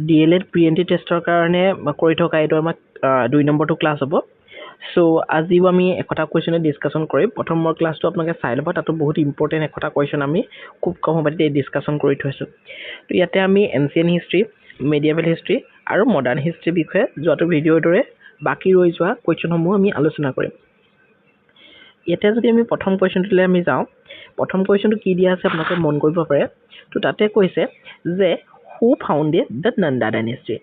DLED pre-entry টেষ্টৰ কাৰণে কৰি থকা এইটো আমাক 2 নম্বৰটো ক্লাছ হ'ব সো আজিও আমি একটা কোৱেশ্চন ডিসকাশন কৰিম প্ৰথম মোৰ ক্লাছটো আপোনালোকে চাই ল'ব তাতো বহুত ইম্পৰ্টেন্ট একটা কোৱেশ্চন আমি খুব কম সময়তে ডিসকাশন কৰি থৈছো তো ইয়াতে আমি এনচিয়েন্ট হিষ্ট্ৰী মেডিয়েভেল হিষ্ট্ৰী আৰু মডাৰ্ণ হিষ্ট্ৰী বিষয়ে যোৱাটো ভিডিঅ'ৰ দৰে বাকি ৰৈ যোৱা কোৱেশ্চনসমূহ আমি আলোচনা কৰিম ইয়াতে যদি আমি প্ৰথম কোৱেশ্চনটোলৈ আমি যাওঁ প্ৰথম কোৱেশ্চনটো কি দিয়া আছে আপোনালোকে মন কৰিব পাৰে তো তাতে কৈছে যে who founded the Nanda dynasty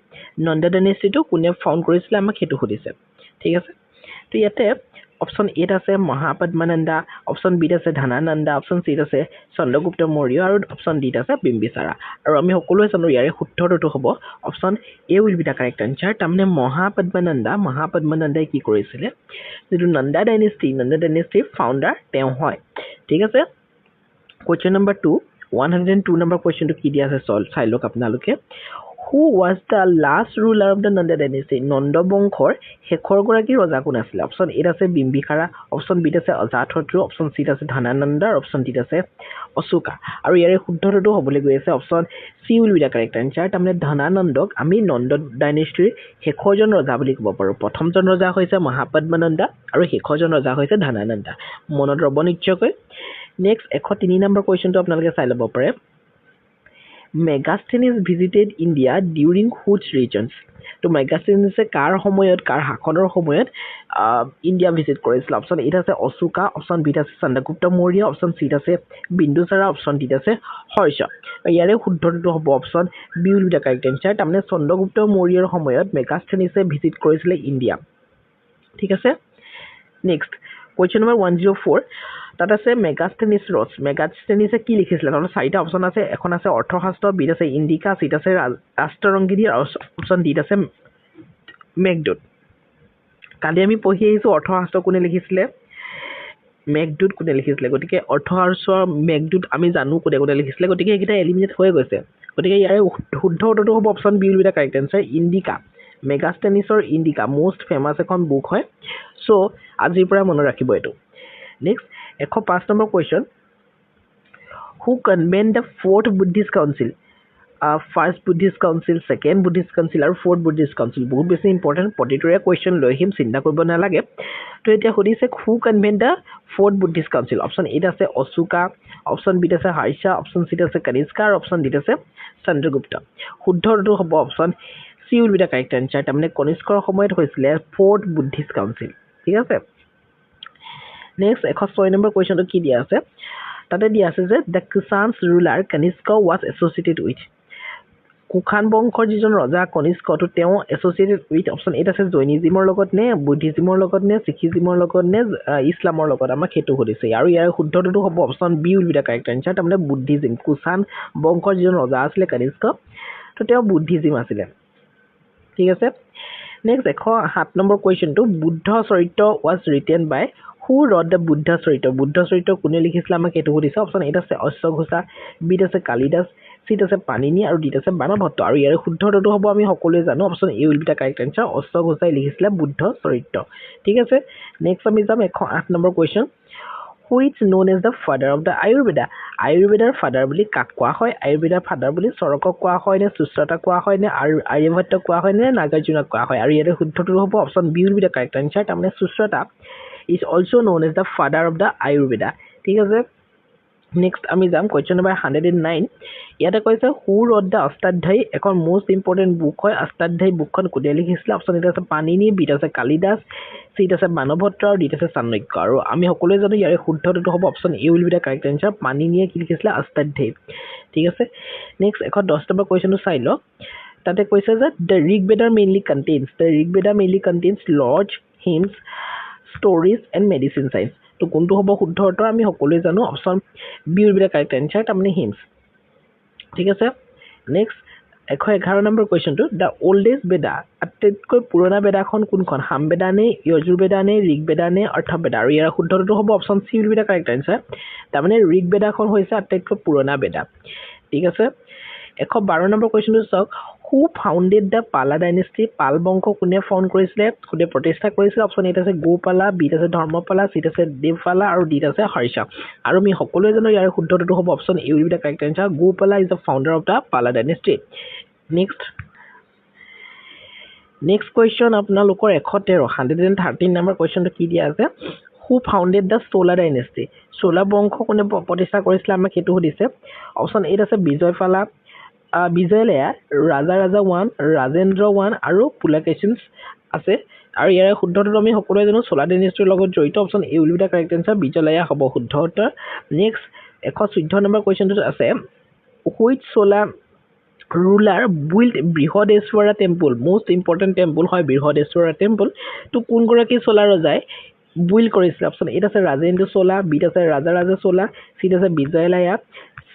Nanda dynasty টো কোনে ফাউণ্ড কৰিছিল আমাক হেতু সুধিছে ঠিক আছে তো ইয়াতে অপচন এ আছে মহাপদ্মনন্দা অপচন বি আছে ধনানন্দা অপচন সি আছে চন্দ্ৰগুপ্ত মৌৰ্য আৰু অপচন ডি আছে বিম্বিসাৰা আৰু আমি সকলোৱে জানো ইয়াৰে শুদ্ধটো হ'ব option A will be the correct answer তাৰমানে মহাপদ্মনন্দাই কি কৰিছিলে যেটো নন্দা ডাইনেষ্টিৰ ফাউণ্ডাৰ তেওঁ হয় ঠিক আছে কোৱেশ্চন নম্বৰ 2 102 নম্বৰ কোৱেশ্চনটো কি দিয়া আছে চাই লওক আপোনালোকে who was the last ruler of the Nanda dynasty Nanda বংশৰ শেষৰ গৰাকী ৰজা কোন আছিল অপচন এ আছে বিম্বিসাৰা অপচন বি আছে অজাতশত্ৰু অপচন সি আছে ধনানন্দ আৰু অপচন ডি আছে অশোকা আৰু ইয়াৰে শুদ্ধটো হ'বলৈ গৈ আছে option C will be the correct answer তাৰমানে ধনানন্দক আমি নন্দ ডাইনেষ্টিৰ শেষৰজন ৰজা বুলি ক'ব পাৰো প্ৰথমজন ৰজা হৈছে মহাপদ্মনন্দা আৰু শেষৰজন ৰজা হৈছে ধনানন্দা মনত ৰব নিশ্চয়কৈ নেক্সট 103 নম্বৰ কোৱেশ্চনটো আপোনালোকে চাই ল'ব পাৰে Megasthenes visited India during which regions? তো Megasthenes কাৰ সময়ত কাৰ শাসনৰ সময়ত ইণ্ডিয়া ভিজিট কৰিছিল অপচন এ আছে অশোকা অপচন বি আছে চন্দ্ৰগুপ্ত মৌৰ্য অপচন সি আছে বিন্দুসাৰা অপচন ডি আছে হৰ্ষ ইয়াৰে শুদ্ধটো হ'ব option B will be the correct answer তাৰমানে চন্দ্ৰগুপ্ত মৌৰ্যৰ সময়ত মেগাস্থেনিছে ভিজিট কৰিছিল ইণ্ডিয়া ঠিক আছে নেক্সট কোৱেশ্চন নম্বৰ 104 তাত আছে মেগাস্থেনিছে কি লিখিছিলে তাত চাৰিটা অপচন আছে এখন আছে অৰ্থশাস্ত্ৰ বি আছে ইণ্ডিকা সি আছে ৰাষ্ট্ৰৰংগিনী আৰু অপচন ডি আছে মেঘদূত কালি আমি পঢ়ি আহিছো অৰ্থশাস্ত্ৰ কোনে লিখিছিলে মেঘদূত কোনে লিখিছিলে গতিকে অৰ্থশাস্ত্ৰ মেঘদূত আমি জানো কোনে লিখিছিলে গতিকে এইকেইটা এলিমিনেট হৈ গৈছে গতিকে ইয়াৰে শুদ্ধ উত্তৰটো হ'ব option B will be the correct answer Indica মেগাস্থেনিছৰ ইণ্ডিকা মোষ্ট ফেমাছ এখন বুক হয় সো আজিৰ পৰা মনত ৰাখিব এইটো next 105 number question who convened the fourth Buddhist council first Buddhist council second Buddhist council আৰু fourth Buddhist council বহুত বেছি ইম্পৰ্টেন্ট প্ৰতিটোৰে কোৱেশ্চন লৈ আহিম চিন্তা কৰিব নালাগে তো এতিয়া সুধিছে who convened the fourth Buddhist council option A আছে অশোকা অপচন বি আছে হৰ্ষ অপচন সি আছে কনিষ্কা আৰু অপচন ডি আছে চন্দ্ৰগুপ্ত শুদ্ধটো হ'ব option C will be the correct answer তাৰমানে কনিষ্কৰ সময়ত হৈছিলে fourth Buddhist council ঠিক আছে নেক্সট 106 নম্বৰ কোৱেশ্চনটো কি দিয়া আছে তাতে দিয়া আছে যে the Kushans ruler Kanishka was associated with কুখান বংশৰ যিজন ৰজা কনিষ্কটো তেওঁ এছ'চিয়েটেড উইথ অপচন এ আছে জৈনিজিমৰ লগত নে বুদ্ধিজিমৰ লগত নে শিখিজিমৰ লগত নে ইছলামৰ লগত আমাক সেইটো সুধিছে আৰু ইয়াৰ শুদ্ধটো হ'ব option B will be the correct answer তাৰমানে বুদ্ধিজিম কুখান বংশৰ যিজন ৰজা আছিলে কনিষ্ক তো তেওঁ বুদ্ধিজিম আছিলে ঠিক আছে নেক্সট 107 নম্বৰ কোৱেশ্চনটো বুদ্ধ চৰিত্ৰ was written by who wrote the Buddha চৰিত্ৰ কোনে লিখিছিল আমাক এইটো সুধিছে অপচন এ আছে অশ্বঘোষা বি আছে কালিদাস সি আছে পানিনি আৰু ডি আছে বাণভট্ট আৰু ইয়াৰ শুদ্ধটো হ'ব আমি সকলোৱে জানো option A will be the correct answer অশ্বঘোষাই লিখিছিলে বুদ্ধ চৰিত্ৰ ঠিক আছে নেক্সট আমি যাম 108 number question which known as the father of the আয়ুৰ্বেদাৰ ফাদাৰ বুলি কাক কোৱা হয় আয়ুৰ্বেদাৰ ফাদাৰ বুলি চৰকক কোৱা হয় নে সুশ্ৰুতা কোৱা হয় নে আৰ্যভট্ট কোৱা হয় নে নাগাৰ্জুনক কোৱা হয় আৰু ইয়াৰ শুদ্ধটো হ'ব option B will be the correct answer তাৰমানে Sushruta is also known as the father of the Ayurveda ঠিক আছে নেক্সট আমি যাম কোৱেশ্চন নম্বৰ 109 ইয়াতে কৈছে who wrote the অষ্টাধ্যায়ী এখন মোষ্ট ইম্পৰ্টেন্ট বুক হয় অষ্টাধ্যায়ী বুকখন কোনে লিখিছিল অপচন এটা আছে পানিনি বি আছে কালিদাস সি আছে বাণভট্ট আৰু ডি আছে চাণক্য আৰু আমি সকলোৱে জানো ইয়াৰে শুদ্ধটো হ'ব option A will be the correct answer পানিনিয়ে কি লিখিছিল অষ্টাধ্যায়ী ঠিক আছে নেক্সট 110 নম্বৰ কোৱেশ্চনটো চাই লওক তাতে কৈছে যে the Rigveda mainly contains laws hymns stories and medicine science তো কোনটো হ'ব শুদ্ধ উত্তৰ আমি সকলোৱে জানো option B will be the correct answer তাৰমানে হিমছ ঠিক আছে নেক্সট 111 নম্বৰ কোৱেশ্চনটো দা ওল্ডেষ্ট বেদা আটাইতকৈ পুৰণা বেদাখন কোনখন সামবেদা নে যজুৰ্বেদা নে ঋগবেদা নে অৰ্থবেদা আৰু ইয়াৰ শুদ্ধটো হ'ব option C will be the correct answer তাৰমানে ঋগবেদাখন হৈছে আটাইতকৈ পুৰণা বেদা ঠিক আছে 112 নম্বৰ কোৱেশ্চনটো চাওক who founded the Pala dynasty পাল বংশ কোনে ফাউণ্ড কৰিছিলে কোনে প্ৰতিষ্ঠা কৰিছিলে অপচন এ আছে গোপালা বি আছে ধৰ্মপালা সি আছে দেৱপালা আৰু ডি আছে হৰ্ষ আৰু আমি সকলোৱে জানো ইয়াৰ শুদ্ধটো হ'ব option A will be the correct answer Gopala is the founder of the Pala dynasty next next question আপোনালোকৰ 113 নম্বৰ কুৱেশ্যনটো কি দিয়া আছে who founded the Chola dynasty চোলা বংশ কোনে প্ৰতিষ্ঠা কৰিছিলে আমাক সেইটো সুধিছে অপশ্যন এত আছে বিজয়ফালা বিজয়লেয়া ৰাজা 1 ৰাজেন্দ্ৰ 1 আৰু পুলাকেশিনছ আছে আৰু ইয়াৰে শুদ্ধটো আমি সকলোৱে জানো চোলা ডাইনেষ্টিৰ লগত জড়িত option A will be the correct answer Vijayalaya হ'ব শুদ্ধ উত্তৰ নেক্সট 114 নম্বৰ কুৱেশ্যনটোত আছে which Chola ruler built Brihadeswara temple most important temple হয় Brihadeswara temple তো কোন গৰাকী চোলা ৰজাই build কৰিছিল অপশ্যন এত আছে ৰাজেন্দ্ৰ চোলা বিত আছে ৰাজা চোলা চিত আছে বিজয়লায়া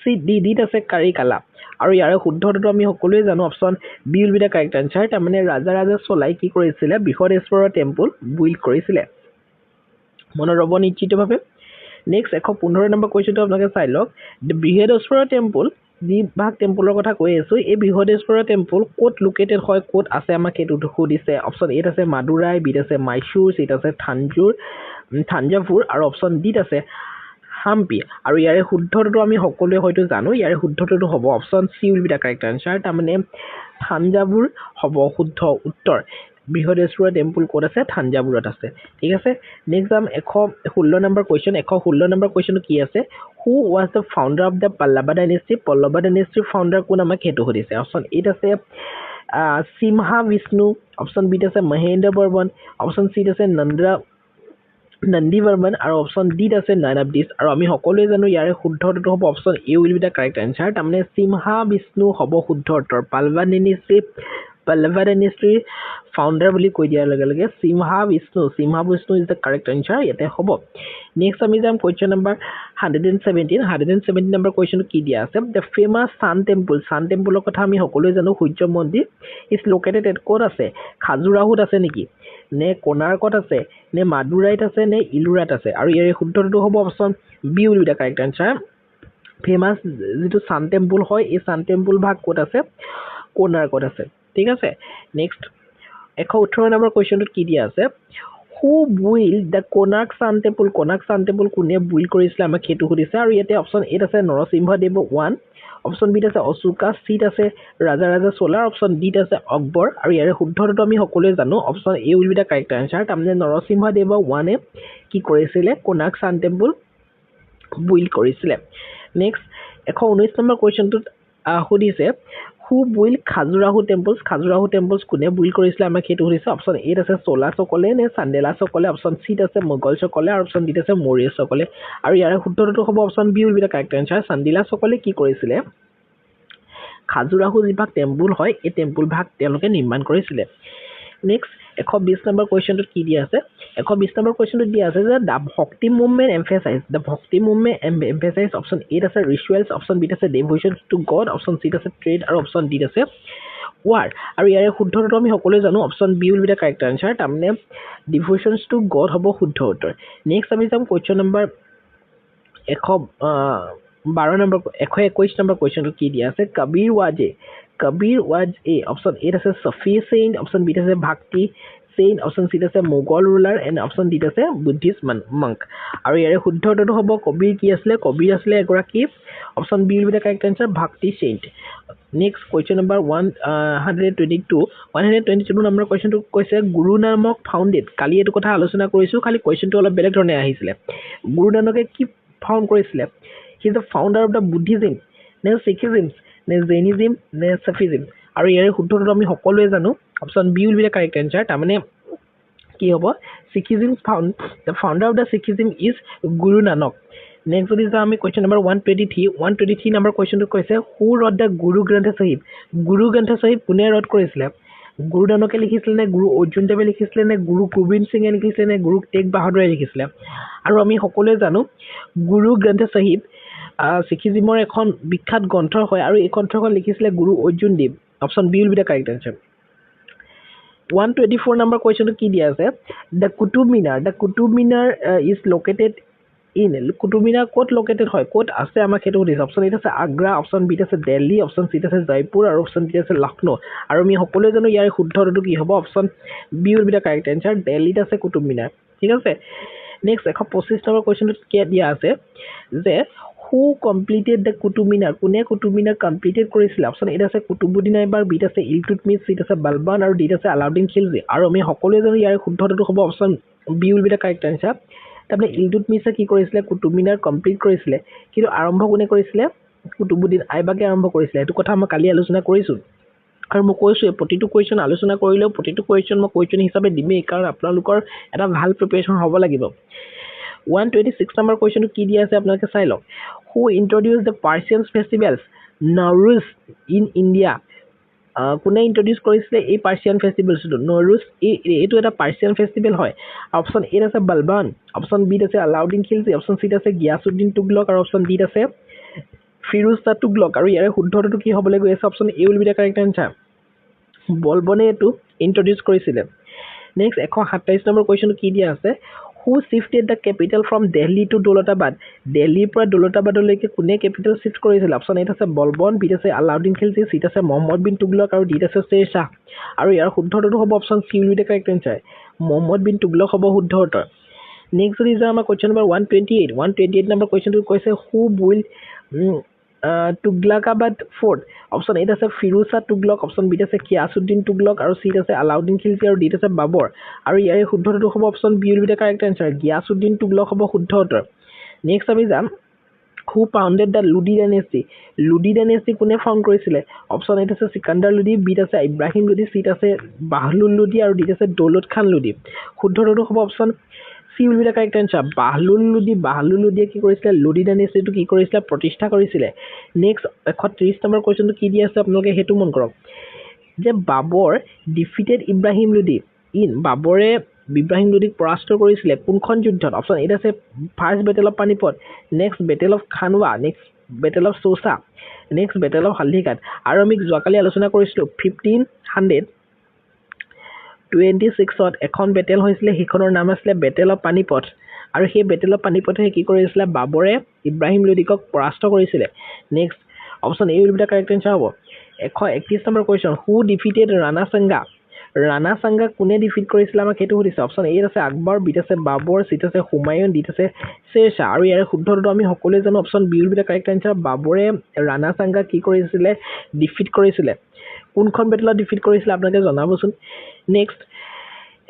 চি ডিত আছে কাৰিকালা আৰু ইয়াৰ শুদ্ধটো আমি সকলোৱে জানো option B will be the correct answer তাৰ মানে ৰাজা চোলাই কি কৰিছিল বৃহদেশ্বৰৰ টেম্পল বিল্ড কৰিছিল মনত ৰব নিশ্চিতভাৱে নেক্সট 115 নম্বৰ কুৱেশ্যনটো আপোনালোকে চাই লওক দ্য বৃহদেশ্বৰৰ টেম্পল যি ভাগ টেম্পলৰ কথা কৈ আছো এই বৃহদেশ্বৰৰ টেম্পল ক'ত লোকেটেড হয় ক'ত আছে আমাক এইটো সুধিছে অপশ্যন এত আছে মাদুৰাই বিত আছে মাইসুৰ চিত আছে থাঞ্জাভুৰ আৰু অপশ্যন ডিত আছে হাম্পি আৰু ইয়াৰে শুদ্ধটো আমি সকলোৱে হয়তো জানো ইয়াৰে শুদ্ধটো হ'ব option C will be the correct answer তাৰ মানে থাঞ্জাভুৰ হ'ব শুদ্ধ উত্তৰ বৃহদেশ্বৰৰ টেম্পল ক'ত আছে থাঞ্জাভুৰত আছে ঠিক আছে নেক্সট যাম 116 নম্বৰ কুৱেশ্যন 116 নম্বৰ কুৱেশ্যনটো কি আছে হু was the founder of the Pallava dynasty Pallava dynasty founder কোন আমাক সেইটো সুধিছে অপশ্যন এত আছে সিমহা বিষ্ণু অপশ্যন বিত আছে মহেন্দ্ৰ বৰ্মন অপশ্যন চিত আছে নন্দী বৰ্মন আৰু অপশ্যন ডিত আছে নাইন অফ দিছ আৰু আমি সকলোৱে জানো ইয়াৰে শুদ্ধটো হ'ব option A will be the correct answer তাৰমানে সিমহা বিষ্ণু হ'ব শুদ্ধ উত্তৰ পাল্লৱা ডাইনেষ্টিৰ ফাউণ্ডাৰ বুলি কৈ দিয়াৰ লগে লগে Simha Vishnu is the correct answer ইয়াতে হ'ব নেক্সট আমি যাম কুৱেশ্যন নম্বৰ 117 নম্বৰ কুৱেশ্যনটো কি দিয়া আছে দ্য ফেমাছ সান টেম্পলৰ কথা আমি সকলোৱে জানো সূৰ্য মন্দিৰ ইজ লোকেটেড এট ক'ত আছে খাজুৰাহুত আছে নেকি নে কোণাৰ্কত আছে নে মাদুৰাইত আছে নে ইলোৰাত আছে আৰু ইয়াৰে শুদ্ধটো হ'ব option B will be the correct answer famous যিটো সান টেম্পল হয় এই সান টেম্পল ভাগ ক'ত আছে কোণাৰ্কত আছে ঠিক আছে নেক্সট 118 নম্বৰ কুৱেশ্যনটোত কি দিয়া আছে who build the Konark sun temple কোনে বুইল্ড কৰিছিলে আমাক সেইটো সুধিছে আৰু ইয়াতে অপশ্যন এত আছে নৰসিংহদেৱ 1 অপশ্যন বিত আছে অশোকা চিত আছে ৰাজা চোলা অপশ্যন ডিত আছে আকবৰ আৰু ইয়াৰে শুদ্ধটো আমি সকলোৱে জানো option A will be the correct answer তাৰমানে নৰসিংহদেৱ 1 কি কৰিছিলে কোণাৰ্ক সান টেম্পল বুইল্ড কৰিছিলে নেক্সট 119 নম্বৰ কুৱেশ্যনটোত সুধিছে হু বুইল্ড খাজুৰাহু টেম্পলছ কোনে বুইল্ড কৰিছিলে আমাক সেইটো সুধিছে অপশ্যন এত আছে চোলা সকলে নে চান্দেলা সকলে অপশ্যন চিত আছে মোগল সকলে আৰু অপশ্যন ডিত আছে মৌৰ্য সকলে আৰু ইয়াৰে শুদ্ধটো হ'ব option B will be the correct answer Chandela সকলে কি কৰিছিলে খাজুৰাহু যিভাগ টেম্পল হয় এই টেম্পল ভাগ তেওঁলোকে নিৰ্মাণ কৰিছিলে নেক্সট 120 নম্বৰ কুৱেশ্যনটোত কি দিয়া আছে 120 নম্বৰ কুৱেশ্যনটোত দিয়া আছে যে দ্য ভক্তি মুভমেণ্ট এমফেচাইজ অপশ্যন এত আছে ৰিচুৱেলছ অপশ্যন বিত আছে ডেভোশ্যন টু গড অপশ্যন চিত আছে ট্ৰেড আৰু অপশ্যন ডিত আছে ৱাৰ আৰু ইয়াৰে শুদ্ধটো আমি সকলোৱে জানো option B will be the correct answer তাৰমানে ডিভোশ্যনছ টু গড হ'ব শুদ্ধ উত্তৰ নেক্সট আমি যাম কুৱেশ্যন নম্বৰ 121 নম্বৰ কুৱেশ্যনটো কি দিয়া আছে কবিৰ ৱাজ এ অপশ্যন এত আছে ছফি চেইণ্ট অপশ্যন বিত আছে ভাক্তি চেইণ্ট অপশ্যন চিত আছে মোগল ৰুলাৰ এণ্ড অপশ্যন ডিত আছে বুদ্ধিষ্ট মংক আৰু ইয়াৰে শুদ্ধটো হ'ব কবিৰ কি আছিলে কবিৰ আছিলে এগৰাকী option B will be the correct answer bhakti saint next question number 122 number কুৱেশ্যনটো কৈছে গুৰু নানক ফাউণ্ডেড কালি এইটো কথা আলোচনা কৰিছোঁ খালি কুৱেশ্যনটো অলপ বেলেগ ধৰণে আহিছিলে গুৰু নানকে কি ফাউণ্ড কৰিছিলে he is the founder of the Buddhism নে শিখিজিম নে জৈনিজিম নে চাফিজিম আৰু ইয়াৰে শুদ্ধটো আমি সকলোৱে জানো option B will be the correct answer তাৰমানে কি হ'ব Sikhism the founder of the Sikhism is Guru Nanak next যদি যাওঁ আমি কুৱেশ্যন নম্বৰ 123 নম্বৰ কুৱেশ্যনটো কৈছে হু ৰড দ্য গুৰু গ্ৰন্থ চাহিব কোনে ৰদ কৰিছিলে গুৰু নানকে লিখিছিলে নে গুৰু অৰ্জুন দেৱে লিখিছিলে নে গুৰু গোবিন্দ সিঙে লিখিছিলে নে গুৰু টেগ বাহাদুৰে লিখিছিলে আৰু আমি সকলোৱে জানো গুৰু গ্ৰন্থ চাহিব শিখিজিমৰ এখন বিখ্যাত গ্ৰন্থ হয় আৰু এই গ্ৰন্থখন লিখিছিলে Guru Arjun Dev option B will be the correct answer 124 number কুৱেশ্যনটো কি দিয়া আছে the Qutub Minar is located in Qutub Minar ক'ত লোকেটেড হয় ক'ত আছে আমাক সেইটো সুধিছে অপশ্যন এত আছে আগ্ৰা অপশ্যন বিত আছে দিল্লী অপশ্যন চিত আছে জয়পুৰ আৰু অপশ্যন ডিত আছে লক্ষ্ণৌ আৰু আমি সকলোৱে জানো ইয়াৰ শুদ্ধটো কি হ'ব option B will be the correct answer দিল্লীত আছে কুতুব মিনাৰ ঠিক আছে নেক্সট 125 নম্বৰ কুৱেশ্যনটোত কি দিয়া আছে যে হু কমপ্লিটেড দ্য কুতুব মিনাৰ কোনে কুতুব মিনাৰ কমপ্লিটেড কৰিছিলে অপশ্যন এ আছে কুতুবুদ্দিন আইবাৰ বিত আছে ইলতুৎমিছ চিত আছে বালবান আৰু ডিত আছে আলাউদ্দিন খিলজী আৰু আমি সকলোৱে জানো ইয়াৰ শুদ্ধটো হ'ব option B will be the correct answer তাৰমানে ইলতুৎমিছে কি কৰিছিলে কুতুব মিনাৰ কমপ্লিট কৰিছিলে কিন্তু আৰম্ভ কোনে কৰিছিলে কুতুবুদ্দিন আইবাকে আৰম্ভ কৰিছিলে এইটো কথা মই কালি আলোচনা কৰিছোঁ আৰু মই কৈছোঁ প্ৰতিটো কুৱেশ্যন আলোচনা কৰিলেও প্ৰতিটো কুৱেশ্যন মই কুৱেশ্যন হিচাপে দিমেই কাৰণ আপোনালোকৰ এটা ভাল প্ৰিপেৰেশ্যন হ'ব লাগিব 126 নম্বৰ কুৱেশ্যনটো কি দিয়া আছে আপোনালোকে চাই লওক who introduce the Persian festivals Nowruz in India কোনে ইন্ট্ৰডিউচ কৰিছিলে এই পাৰ্চিয়ান ফেষ্টিভেলছটো নৰুজ এইটো এটা পাৰ্চিয়ান ফেষ্টিভেল হয় অপশ্যন এত আছে বালবান অপশ্যন বিত আছে আলাউদ্দিন খিলজী অপশ্যন চিত আছে গিয়াছুদ্দিন তুগলক আৰু অপশ্যন ডিত আছে ফিৰোজ শ্বাহ তুগলক আৰু ইয়াৰে শুদ্ধটো কি হ'বলৈ গৈ আছে option A will be the correct answer বলবনে এইটো ইন্ট্ৰডিউচ কৰিছিলে নেক্সট 127 নম্বৰ কুৱেশ্যনটো কি দিয়া আছে who shifted the capital from Delhi to Daulatabad দিল্লীৰ পৰা দৌলতাবাদলৈকে কোনে কেপিটেল শিফ্ট কৰিছিল অপশ্যন এত আছে বলবন বিত আছে আলাউদ্দিন খিলজী চিত আছে মহম্মদ বিন তুগলক আৰু ডিত আছে শ্বেৰ শ্বাহ আৰু ইয়াৰ শুদ্ধটো হ'ব option C will be the correct answer Muhammad bin Tughlaq হ'ব শুদ্ধ উত্তৰ নেক্সট যদি যাওঁ আমাৰ কুৱেশ্যন নম্বৰ 128 নম্বৰ কুৱেশ্যনটো কৈছে হু বুইল্ড তুগলকাবাদ ফৰ্ট অপশ্যন এত আছে ফিৰোজ শ্বাহ তুগলক অপশ্যন বিত আছে গিয়াছুদ্দিন তুগলক আৰু চিত আছে আলাউদ্দিন খিলজী আৰু ডিত আছে বাবৰ আৰু ইয়াৰে শুদ্ধটো হ'ব option B will be the correct answer Ghiyasuddin Tughlaq হ'ব শুদ্ধ উত্তৰ নেক্সট আমি যাম who founded the Lodi dynasty কোনে ফাউণ্ড কৰিছিলে অপশ্যন এত আছে চিকান্দাৰ লুডি বিত আছে ইব্ৰাহিম লুডি চিত আছে বাহলুল লুডি আৰু ডিত আছে দৌলত খান লুডি শুদ্ধটো হ'ব option C will be the correct answer Bahlul লুডিয়ে কি কৰিছিলে লুডি ডাইনেষ্টিটো কি কৰিছিলে প্ৰতিষ্ঠা কৰিছিলে নেক্সট 130 নম্বৰ কুৱেশ্যনটো কি দি আছে আপোনালোকে সেইটো মন কৰক যে বাবৰ ডিফিটেড ইব্ৰাহিম লুডি বাবৰে ইব্ৰাহিম লুডিক পৰাস্ত কৰিছিলে কোনখন যুদ্ধত অপশ্যন এত আছে first battle of Panipat next battle of Khanwa next battle of Chausa next battle of Haldighat আৰু আমি যোৱাকালি আলোচনা কৰিছিলোঁ 1526ত এখন বেটেল হৈছিলে সেইখনৰ নাম আছিলে বেটেল অফ পানিপট আৰু সেই বেটেল অফ পানিপটে কি কৰিছিলে বাবৰে ইব্ৰাহিম লুডিকক পৰাস্ত কৰিছিলে next option A will be the correct answer হ'ব 131 number question who defeated Rana Sanga কোনে ডিফিট কৰিছিলে আমাক সেইটো সুধিছে অপশ্যন এত আছে আকবৰ বিত আছে বাবৰ চিত আছে হুমায়ুন ডিত আছে শ্বেৰ শ্বাহ আৰু ইয়াৰে শুদ্ধটো আমি সকলোৱে জানো option B will be the correct answer বাবৰে ৰাণা সাংগা কি কৰিছিলে ডিফিট কৰিছিলে কোনখন বেটেলত ডিফিট কৰিছিলে আপোনালোকে জনাবচোন next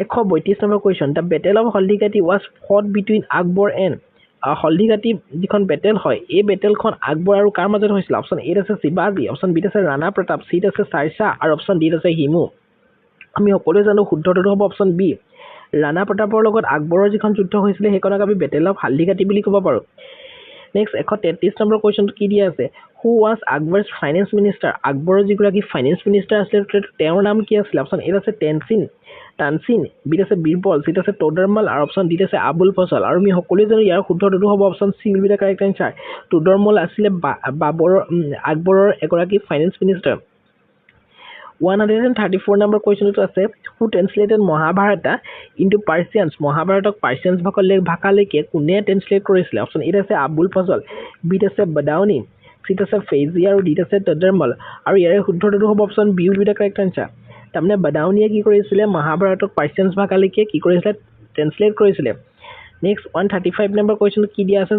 132 number question the battle of Haldighati was fought between Akbar and Haldighati যিখন বেটেল হয় এই বেটেলখন আকবৰ আৰু কাৰ মাজত হৈছিল অপশ্যন এত আছে শিৱাজী অপশ্যন বিত আছে ৰাণা প্ৰতাপ চিত আছে শ্বাহ আৰু অপশ্যন ডিত আছে হিমু আমি সকলোৱে জানো শুদ্ধটো হ'ব অপশ্যন বি ৰাণা প্ৰতাপৰ লগত আকবৰৰ যিখন যুদ্ধ হৈছিলে সেইখনক আমি বেটেল অফ হালদিঘাটি বুলি ক'ব পাৰোঁ নেক্সট 133 নম্বৰ কুৱেশ্যনটো কি দিয়া আছে হু ৱাজ আকবৰছ ফাইনেন্স মিনিষ্টাৰ আকবৰৰ যিগৰাকী ফাইনেন্স মিনিষ্টাৰ আছিলে তেওঁৰ নাম কি আছিলে অপশ্যন এত আছে তানচিন বিত আছে বীৰবল চিত আছে তোডৰমল আৰু অপশ্যন ডিত আছে আবুল ফজল আৰু আমি সকলোৱে জানো ইয়াৰ শুদ্ধটো হ'ব option C will be the correct answer Todarmal আছিলে আকবৰৰ এগৰাকী ফাইনেন্স মিনিষ্টাৰ 134 নম্বৰ কুৱেশ্যনটো আছে হু ট্ৰেন্সলেটেড মহাভাৰতা ইনটু পাৰ্চিয়ানছ মহাভাৰতক পাৰ্চিয়ানছ ভাষালৈকে কোনে ট্ৰেন্সলেট কৰিছিলে অপশ্যন এত আছে আবুল ফজল বিত আছে বদাউনি চিত আছে ফেইজি আৰু ডিত আছে তদৰমল আৰু ইয়াৰে শুদ্ধটো হ'ব option B will be the correct answer তাৰমানে বদাউনিয়ে কি কৰিছিলে মহাভাৰতক পাৰ্চিয়ানছ ভাষালৈকে কি কৰিছিলে ট্ৰেন্সলেট কৰিছিলে নেক্সট 135 নম্বৰ কুৱেশ্যনটো কি দিয়া আছে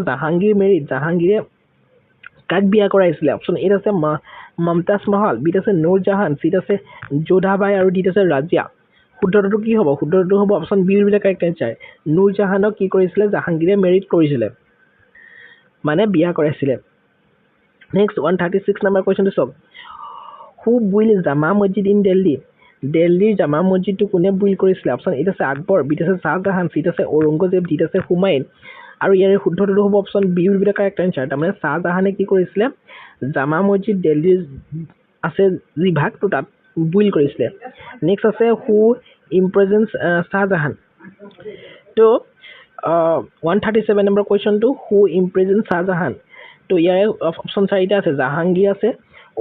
জাহাংগীৰে কাক বিয়া কৰাইছিলে অপশ্যন এত আছে মমতাজ মহল বিত আছে নুৰ জাহান চিত আছে যোধাবাই আৰু ডিত আছে ৰাজিয়া শুদ্ধটো কি হ'ব শুদ্ধটো হ'ব option B will be the correct answer Nur জাহানক কি কৰিছিলে জাহাংগীৰে মেৰিট কৰিছিলে মানে বিয়া কৰাইছিলে নেক্সট 136 নম্বৰ কুৱেশ্যনটো চাওক হু বুইল জামা মছজিদ ইন দিল্লীৰ জামা মছজিদটো কোনে বুইল কৰিছিলে অপশ্যন এত আছে আকবৰ বিত আছে শ্বাহজাহান চিত আছে ঔৰংগজেব ডিত আছে হুমায়ুন আৰু ইয়াৰে শুদ্ধটো হ'ব option B will be the correct answer তাৰমানে শ্বাহজাহানে কি কৰিছিলে জামা মছজিদ দিল্লীৰ আছে যি ভাগটো তাত বুইল কৰিছিলে নেক্সট আছে হু ইম্প্ৰেজেন্স শ্বাহজাহান তো 137 নম্বৰ কুৱেশ্যনটো হু ইম্প্ৰেজেন্স শ্বাহজাহান তো ইয়াৰে অপশ্যন 4টা আছে জাহাংগীৰ আছে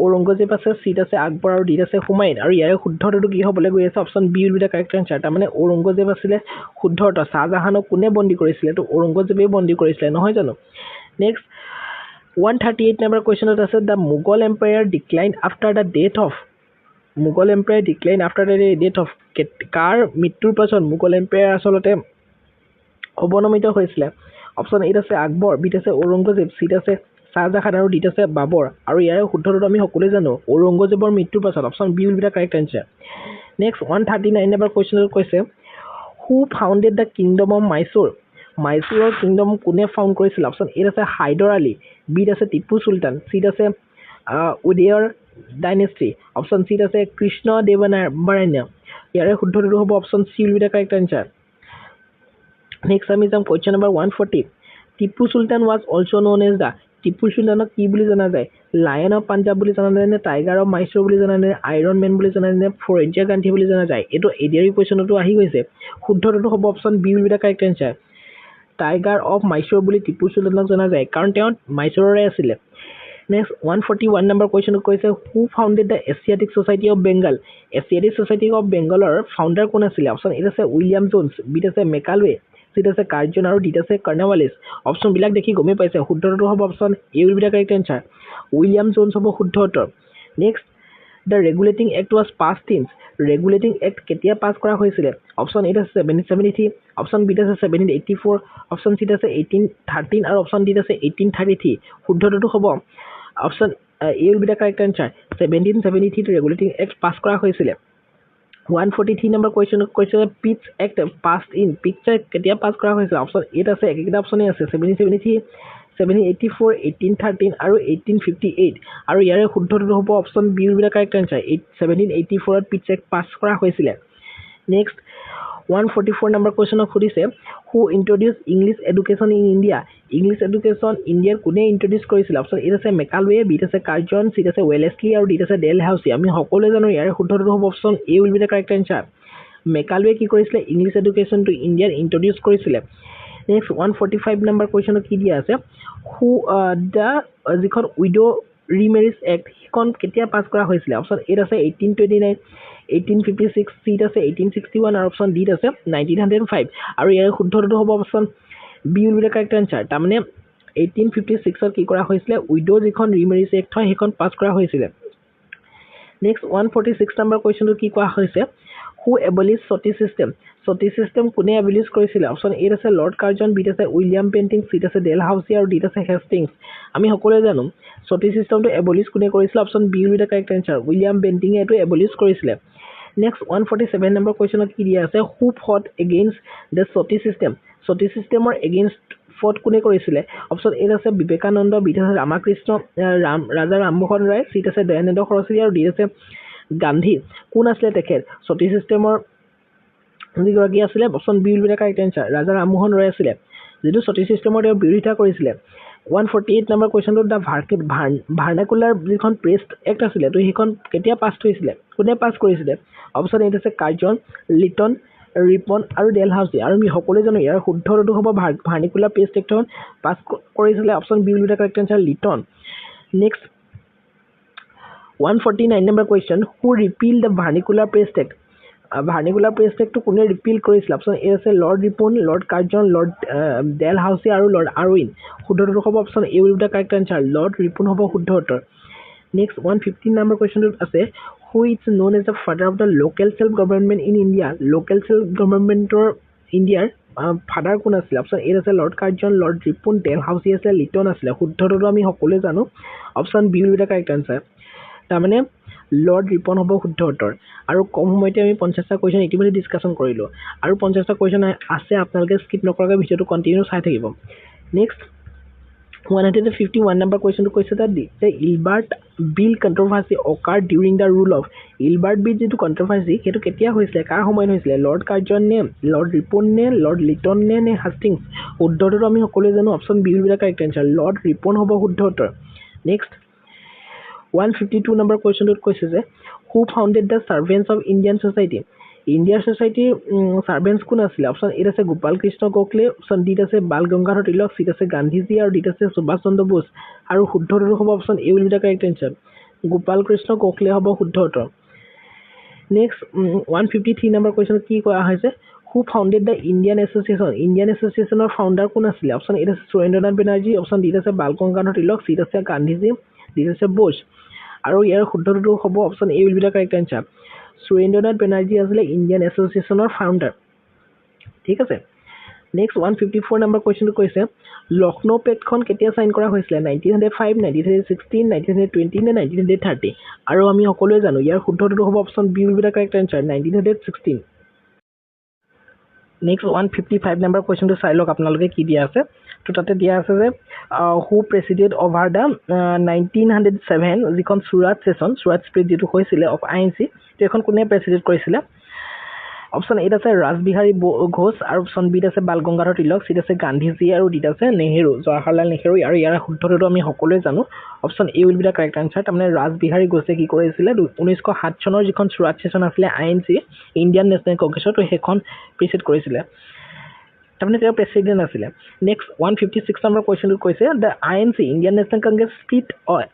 ঔৰংগজেব আছে চিট আছে আকবৰ আৰু ডিত আছে হুমায়ুন আৰু ইয়াৰে শুদ্ধটো কি হ'বলৈ গৈ আছে option B will be the correct answer তাৰমানে ঔৰংগজেব আছিলে শুদ্ধ উত্তৰ শ্বাহজাহানক কোনে বন্দী কৰিছিলে তো ঔৰংগজেবেই বন্দী কৰিছিলে নহয় জানো নেক্সট 138 নম্বৰ কুৱেশ্যনত আছে the Mughal empire decline after the death of কাৰ মৃত্যুৰ পাছত মোগল এম্পায়াৰ আচলতে অৱনমিত হৈছিলে অপশ্যন এত আছে আকবৰ বিত আছে ঔৰংগজেব চিট আছে শাহজাহান আৰু ডিত আছে বাবৰ আৰু ইয়াৰে শুদ্ধটো আমি সকলোৱে জানো ঔৰংগজেবৰ মৃত্যুৰ পাছত option B will be the correct answer next 139 number কুৱেশ্যনত কৈছে who founded the kingdom of Mysore মাইচুৰৰ কিংডম কোনে ফাউণ্ড কৰিছিল অপশ্যন এত আছে হাইদৰ আলী বিত আছে টিপু চুলতান চিত আছে উদয়ৰ ডাইনেষ্টি অপশ্যন চিত আছে কৃষ্ণ দেৱনাৰায়ণ ইয়াৰে শুদ্ধটো হ'ব option C will be the correct answer next আমি যাম question number 140 Tipu Sultan was also' known as the Tipu চুলতানক কি বুলি জনা যায় লায়ন অফ পাঞ্জাব বুলি জনা যায় নে টাইগাৰ অফ মাইচুৰ বুলি জনা যায় আইৰন মেন বুলি জনা যায় নে ফৰেঞ্জিয়া গান্ধী বুলি জনা যায় এইটো এডিয়াৰি কুৱেশ্যনতো আহি গৈছে শুদ্ধটো হ'ব option B will be the correct answer tiger of Mysore বুলি টিপু চুলতানক জনা যায় কাৰণ তেওঁ মাইচুৰৰে আছিলে নেক্সট 141 নম্বৰ কুৱেশ্যনত কৈছে who founded the Asiatic society of Bengal Asiatic society of বেংগলৰ ফাউণ্ডাৰ কোন আছিলে অপশ্যন এত আছে উইলিয়াম জোনছ বিত আছে মেকালৱে চিত আছে কাৰ্জন আৰু ডিত আছে কৰ্ণৱালিছ অপশ্যনবিলাক দেখি গমেই পাইছে শুদ্ধটো হ'ব option A will be the correct answer William Jones হ'ব শুদ্ধ উত্তৰ next the regulating act was pass in regulating act কেতিয়া পাছ কৰা হৈছিলে অপশ্যন এত আছে 1773 অপশ্যন বিত আছে 1784 অপশ্যন চিত আছে 1813 আৰু অপশ্যন ডিত আছে 1833 শুদ্ধটো হ'ব option A will be the correct answer 1773 regulating act pass কৰা হৈছিলে 143 নম্বৰ কুৱেশ্যনত কৈছে Pitt's act pass in Pitt's act কেতিয়া পাছ কৰা হৈছিলে অপশ্যন এত আছে একেটা অপশ্যনেই আছে 1773 1784 1813 আৰু 1858 আৰু ইয়াৰে শুদ্ধটো হ'ব option B will be the correct answer 1784 Pitt's act pass কৰা হৈছিলে নেক্সট 144 নম্বৰ কুৱেশ্যনক সুধিছে who introduce English education in India English education ইণ্ডিয়াৰ কোনে ইন্ট্ৰডিউচ কৰিছিলে অপশ্যন এত আছে মেকালৱে বিত আছে কাৰ্জন চিত আছে ৱেলেছলি আৰু ডিত আছে ডেল হাউচি আমি সকলোৱে জানো ইয়াৰে শুদ্ধটো হ'ব option A will be the correct answer মেকালৱে কি কৰিছিলে ইংলিছ এডুকেশ্যনটো ইণ্ডিয়াত ইন্ট্ৰডিউচ কৰিছিলে নেক্সট 145 নম্বৰ কুৱেশ্যনত কি দিয়া আছে হু দ্য যিখন উইড' ৰিমেৰিজ এক্ট সেইখন কেতিয়া পাছ কৰা হৈছিলে অপশ্যন এত আছে 1829 1856 চিট আছে 1861 আৰু অপশ্যন ডিত আছে 1905 আৰু ইয়াৰ শুদ্ধটো হ'ব option B will be the correct answer তাৰমানে 1856ত কি কৰা হৈছিলে উইড' যিখন ৰিমেৰিজ এক্ট হয় সেইখন পাছ কৰা হৈছিলে নেক্সট 146 নম্বৰ কুৱেশ্যনটো কি কোৱা হৈছে হু এবলিছ সতী চিষ্টেম কোনে এবলিছ কৰিছিলে অপশ্যন এত আছে লৰ্ড কাৰ্জন বিত আছে উইলিয়াম পেণ্টিং চিট আছে ডেল হাউচি আৰু ডিত আছে হেষ্টিংছ আমি সকলোৱে জানো সতী চিষ্টেমটো এবলিছ কোনে কৰিছিলে option B will be the correct answer William পেণ্টিঙে এইটো এবলিছ কৰিছিলে নেক্সট 147 নম্বৰ কুৱেশ্যনত কি দিয়া আছে হু ফট এগেইনষ্ট দ্য সতী চিষ্টেমৰ এগেইনষ্ট ফট কোনে কৰিছিলে অপশ্যন এত আছে বিবেকানন্দ বিত আছে ৰামাকৃষ্ণ ৰাজা ৰামমোহন ৰায় চিট আছে দয়ানন্দ সৰস্বতী আৰু ডিত আছে গান্ধী কোন আছিলে তেখেত সতী চিষ্টেমৰ যিগৰাকী আছিলে option B will be the correct answer Raja Rammohan Roy আছিলে যিটো সতী চিষ্টেমৰ তেওঁ বিৰোধিতা কৰিছিলে 148 নম্বৰ কুৱেশ্যনটো দ্য ভাৰ্নাকুলাৰ যিখন প্ৰেছ এক্ট আছিলে তো সেইখন কেতিয়া পাছ হৈছিলে কোনে পাছ কৰিছিলে অপশ্যন এত আছে কাৰ্জন লিটন ৰিপন আৰু ডেল হাউচি আৰু আমি সকলোৱে জানো ইয়াৰ শুদ্ধটো হ'ব ভাৰ্নিকুলাৰ প্ৰেছ এক্টখন পাছ কৰিছিলে option B will be the correct answer Lytton next 149 number question who repeal the vernacular press act vernacular press এক্টটো কোনে ৰিপিল কৰিছিলে অপশ্যন এ আছে lord Ripon lord Curzon lord Dalhousie আৰু lord Irwin শুদ্ধটো হ'ব option A will be the correct answer lord Ripon হ'ব শুদ্ধ উত্তৰ নেক্সট 115 নম্বৰ কুৱেশ্যনটোত আছে who is known as the father of the local self government in India local self গভৰ্ণমেণ্টৰ ইণ্ডিয়াৰ ফাদাৰ কোন আছিলে অপশ্যন এত আছে lord Curzon lord Ripon Dalhousie আছিলে লিটন আছিলে শুদ্ধটো আমি সকলোৱে জানো option B will be the correct answer তাৰমানে লৰ্ড ৰিপন হ'ব শুদ্ধ উত্তৰ আৰু কম সময়তে আমি 50টা কুৱেশ্যন ইতিমধ্যে ডিছকাশ্যন কৰিলোঁ আৰু 50টা কুৱেশ্যন আছে আপোনালোকে স্কিপ নকৰাকৈ ভিডিঅ'টো কণ্টিনিউ চাই থাকিব নেক্সট 151 নম্বৰ কুৱেশ্যনটো কৈছে যে Ilbert bill controversy occur during the rule of Ilbert bill যিটো কণ্ট্ৰভাৰ্চি সেইটো কেতিয়া হৈছিলে কাৰ সময়ত হৈছিলে লৰ্ড কাৰ্জন নে লৰ্ড ৰিপন নে লৰ্ড লিটন নে হাষ্টিংছ শুদ্ধটো আমি সকলোৱে জানো option B will be the correct answer lord Ripon হ'ব শুদ্ধ উত্তৰ নেক্সট 152 নম্বৰ কুৱেশ্যনটোত কৈছে যে who founded the servants of Indian society ইণ্ডিয়াৰ ছ'চাইটিৰ ছাৰ্ভেণ্টছ কোন আছিলে অপশ্যন এত আছে গোপাল কৃষ্ণ গোখলে অপশ্যন ডিত আছে বাল গংগাধৰ তিলক চিত আছে গান্ধীজী আৰু ডিত আছে সুভাষ চন্দ্ৰ বোস আৰু শুদ্ধটো হ'ব option A will be the correct answer Gopal Krishna Gokhale হ'ব শুদ্ধ উত্তৰ নেক্সট 153 নম্বৰ কুৱেশ্যনত কি কোৱা হৈছে হু ফাউণ্ডেড দ্য ইণ্ডিয়ান এছ'চিয়েশ্যনৰ ফাউণ্ডাৰ কোন আছিলে অপশ্যন এত আছে সুৰেন্দ্ৰনাথ বেনাৰ্জী অপশ্যন ডিত আছে বাল গংগাধৰ তিলক চিত আছে গান্ধীজী ডিত আছে বোস আৰু ইয়াৰ শুদ্ধটো হ'ব option A will be the correct answer Surendranath Banerjee আছিলে ইণ্ডিয়ান এছ'চিয়েশ্যনৰ ফাউণ্ডাৰ ঠিক আছে নেক্সট 154 নম্বৰ কুৱেশ্যনটো কৈছে লক্ষ্ণৌ পেক্টখন কেতিয়া সাইন কৰা হৈছিলে 1905 1916 1920 নে 1930 আৰু আমি সকলোৱে জানো ইয়াৰ শুদ্ধটো হ'ব option B will be the correct answer 1916 next 155 number কুৱেশ্যনটো চাই লওক আপোনালোকে কি দিয়া আছে তো তাতে দিয়া আছে যে হু প্ৰেচিডেড অভাৰ দা 1907 যিখন সুৰাট স্প্ৰিট যেটো হৈছিলে অফ আইএনসি তো এখন কোনে প্ৰেচিডেড কৰিছিলে অপশন এ আছে ৰাজবিহাৰী ঘোষ আৰু অপশন বি আছে বাল গংগাধৰ তিলক সি আছে গান্ধীজি আৰু ডি আছে নেহেৰু জৱাহৰলাল নেহেৰু আৰু ইয়াৰ শুদ্ধটো আমি সকলোৱে জানো option A will be the correct answer তাৰমানে ৰাজবিহাৰী ঘোষে কি কৰিছিলে 1907 চনৰ যিখন সুৰাট সেশন আছিলে আইএনসি ইণ্ডিয়ান নেশ্যনেল কংগ্ৰেছৰ তো সেইখন প্ৰিচিড কৰিছিলে তাৰমানে তেওঁ প্ৰেচিডেণ্ট আছিলে নেক্সট 156 নম্বৰ কুৱেশ্যনটো কৈছে the INC Indian National Congress split